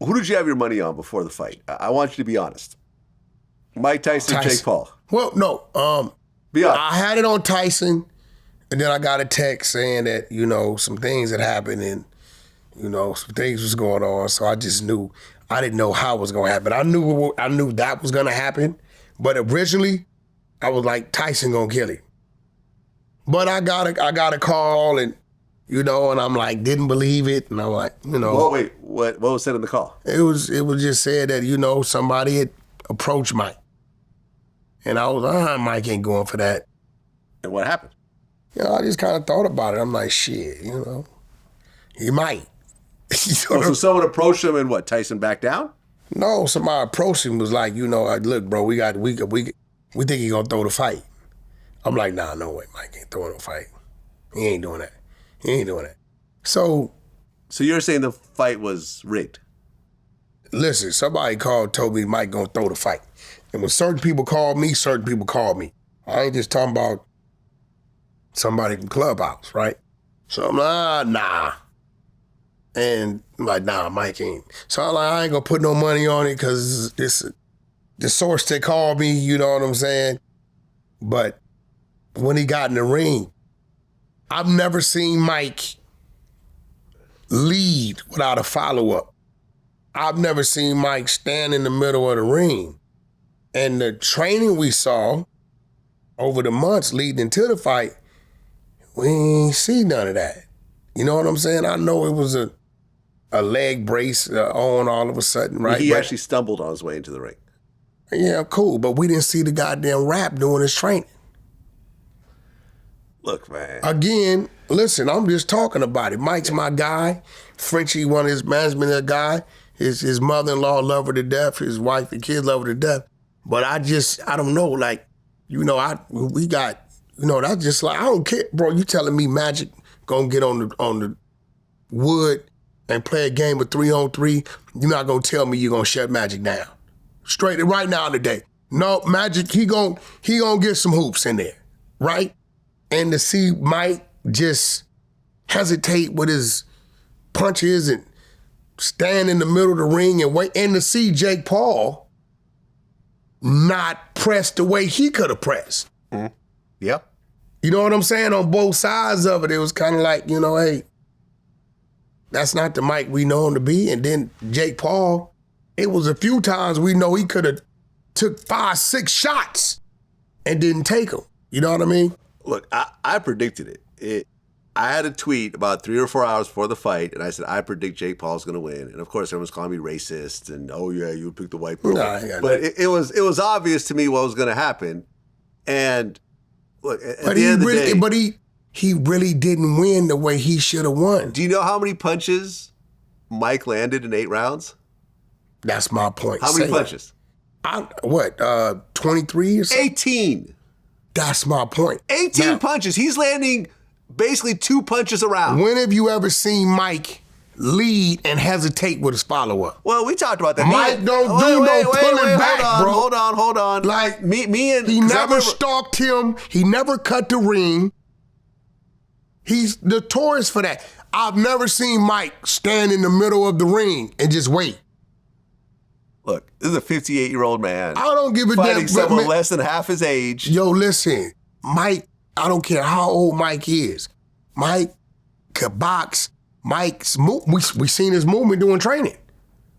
Who did you have your money on before the fight? I want you to be honest. Mike Tyson, Jake Paul. Well, no. Be honest. I had it on Tyson, and then I got a text saying that, some things had happened and, some things was going on. So I just knew, I didn't know how it was going to happen. I knew that was going to happen. But originally, I was like, Tyson going to kill him. But I got a call and, and I'm like, didn't believe it. And I'm like, Well, wait, what was said in the call? It was just said that, somebody had approached Mike. And I was like, Mike ain't going for that. And what happened? I just kind of thought about it. I'm like, shit, he might. So someone approached him and what, Tyson backed down? No, somebody approached him was like, look, bro, we think he gonna throw the fight. I'm like, nah, no way, Mike ain't throwing no fight. He ain't doing that. He ain't doing that. So you're saying the fight was rigged? Listen, somebody told me Mike gonna throw the fight. And when certain people call me, I ain't just talking about somebody from Clubhouse, right? So I'm like, nah. And I'm like, nah, Mike ain't. So I'm like, I ain't gonna put no money on it because the source that called me, you know what I'm saying? But when he got in the ring, I've never seen Mike lead without a follow-up. I've never seen Mike stand in the middle of the ring. And the training we saw over the months leading into the fight, we ain't see none of that. You know what I'm saying? I know it was a leg brace on all of a sudden, right? He actually stumbled on his way into the ring. Yeah, cool, but we didn't see the goddamn rap doing his training. Look, man. Again, listen, I'm just talking about it. Mike's my guy. Frenchie, one of his management guy. His mother-in-law love her to death. His wife and kids love her to death. But I don't know, like, we got, that's just like, I don't care, bro. You telling me Magic gonna get on the wood and play a game of 3-on-3, you're not gonna tell me you're gonna shut Magic down. Straight right now today. No, Magic, he gonna get some hoops in there, right? And to see Mike just hesitate with his punches and stand in the middle of the ring and wait, and to see Jake Paul not press the way he could have pressed. Mm-hmm. Yep. You know what I'm saying? On both sides of it, it was kind of like, hey, that's not the Mike we know him to be. And then Jake Paul, it was a few times we know he could have took 5-6 shots and didn't take them. You know what I mean? Look, I predicted it. I had a tweet about 3 or 4 hours before the fight, and I said, I predict Jake Paul's going to win. And, of course, everyone's calling me racist, and, oh, yeah, you picked the white boy. But it was obvious to me what was going to happen. And, look, at the end of the day... But he really didn't win the way he should have won. Do you know how many punches Mike landed in 8 rounds? That's my point. How many punches? 23 or something? 18. That's my point. 18 punches. He's landing... basically 2 punches around. When have you ever seen Mike lead and hesitate with his follow-up? Well, we talked about that. Mike don't do no pulling back, bro. Hold on. Like, me and... He never stalked him. He never cut the ring. He's notorious for that. I've never seen Mike stand in the middle of the ring and just wait. Look, this is a 58-year-old man. I don't give a damn. Fighting someone less than half his age. Yo, listen, Mike, I don't care how old Mike is. Mike could box. Mike's we seen his movement doing training.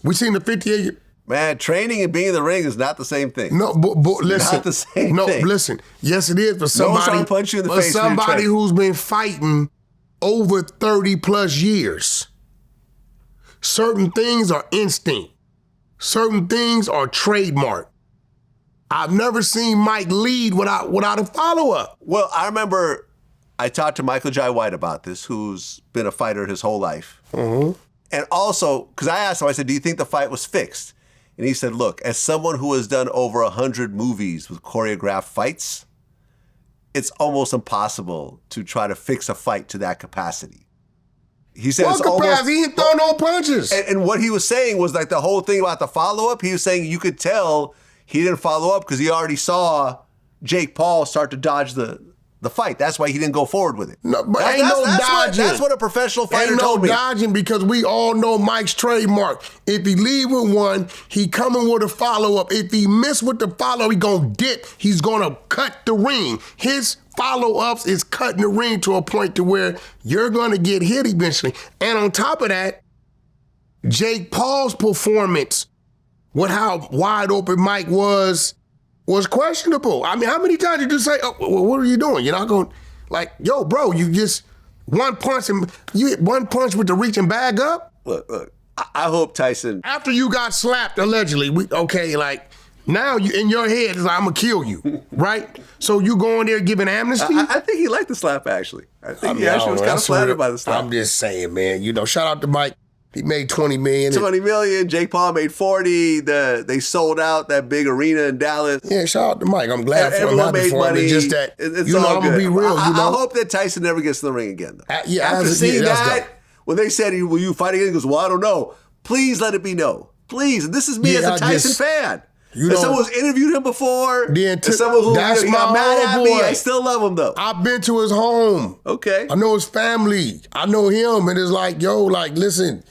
We seen the 58. Man, training and being in the ring is not the same thing. No, but listen. Not the same thing. No, listen. Yes, it is for somebody. No, punch you in the face somebody who's been fighting over 30 plus years. Certain things are instinct. Certain things are trademark. I've never seen Mike lead without a follow-up. Well, I remember I talked to Michael Jai White about this, who's been a fighter his whole life. Mm-hmm. And also, because I asked him, I said, do you think the fight was fixed? And he said, look, as someone who has done over 100 movies with choreographed fights, it's almost impossible to try to fix a fight to that capacity. He said it's almost... He didn't throw no punches. And what he was saying was like the whole thing about the follow-up, he was saying you could tell he didn't follow up because he already saw Jake Paul start to dodge the the fight. That's why he didn't go forward with it. No, but ain't no dodging. That's what a professional fighter told me. Ain't no dodging because we all know Mike's trademark. If he leave with one, he coming with a follow-up. If he miss with the follow, he gonna dip. He's gonna cut the ring. His follow-ups is cutting the ring to a point to where you're gonna get hit eventually. And on top of that, Jake Paul's performance with how wide open Mike was questionable. I mean, how many times did you say, oh, well, what are you doing? You're not going, like, yo, bro, you just one punch and you hit one punch with the reaching bag up? Look, I hope Tyson. After you got slapped, allegedly, now you in your head, it's like, I'm going to kill you, right? So you go in there giving amnesty? I think he liked the slap, actually. I think he actually was kind of flattered by the slap. I'm just saying, man, shout out to Mike. He made $20 million. $20 million. Jake Paul made 40. They sold out that big arena in Dallas. Yeah, shout out to Mike. I'm glad for him. Everyone made money. It's just that, it's all I'm good. going to be real. I hope that Tyson never gets in the ring again, though. After seeing that, when they said, will you fight again? He goes, well, I don't know. Please let it be no. Please. And this is me as a Tyson fan. As someone who's interviewed him before, as someone who got mad at me, I still love him, though. I've been to his home. Okay. I know his family. I know him. And it's like, listen.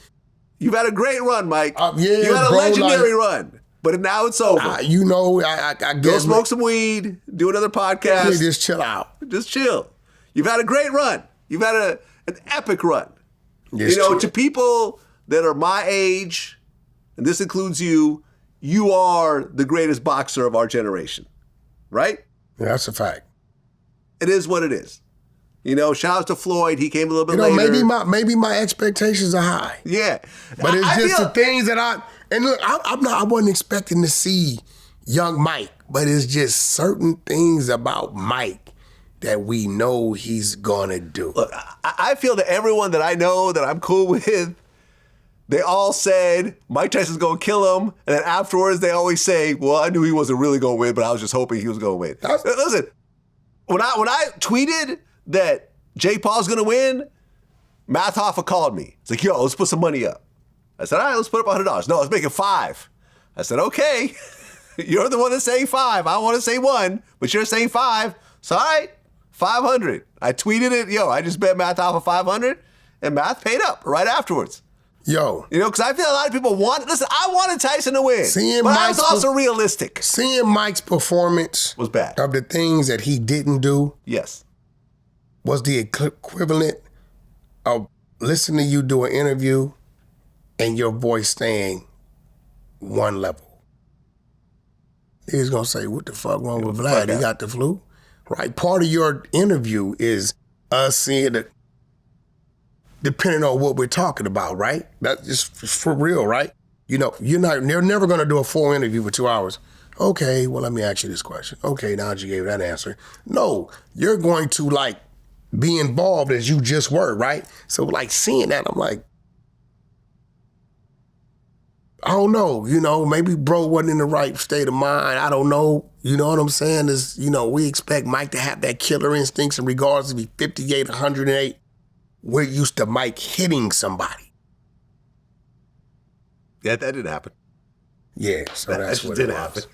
You've had a great run, Mike. Yeah, you had a legendary run, but now it's over. I guess. Go smoke some weed, do another podcast. Yeah, just chill out. Just chill. You've had a great run. You've had an epic run. Yes, to people that are my age, and this includes you, you are the greatest boxer of our generation, right? Yeah, that's a fact. It is what it is. Shout out to Floyd. He came a little bit later. Maybe my expectations are high. Yeah. But it's just the things that I wasn't expecting to see young Mike, but it's just certain things about Mike that we know he's gonna do. Look, I feel that everyone that I know that I'm cool with, they all said Mike Tyson's gonna kill him, and then afterwards they always say, well, I knew he wasn't really gonna win, but I was just hoping he was gonna win. Listen, when I tweeted that Jake Paul's gonna win, Math Hoffa called me. It's like, yo, let's put some money up. I said, all right, let's put up $100. No, let's make it $5. I said, okay, you're the one that's saying 5. I want to say 1, but you're saying 5. So all right, 500. I tweeted it, yo, I just bet Math Hoffa 500, and Math paid up right afterwards. Yo. Because I feel a lot of people listen, I wanted Tyson to win, but I was also realistic. Seeing Mike's performance was bad. Of the things that he didn't do. Yes. Was the equivalent of listening to you do an interview and your voice staying one level. He's going to say, what the fuck wrong with Vlad? He got the flu? Right? Part of your interview is us seeing it, depending on what we're talking about, right? That's just for real, right? They're never going to do a full interview for 2 hours. Okay, well, let me ask you this question. Okay, now that you gave that answer. No, you're going to be involved as you just were, right? So seeing that, I'm like, I don't know, maybe bro wasn't in the right state of mind. I don't know. You know what I'm saying? Is, we expect Mike to have that killer instincts in regards to be 58, 108. We're used to Mike hitting somebody. Yeah, that didn't happen. Yeah, so that's what did it happen. was.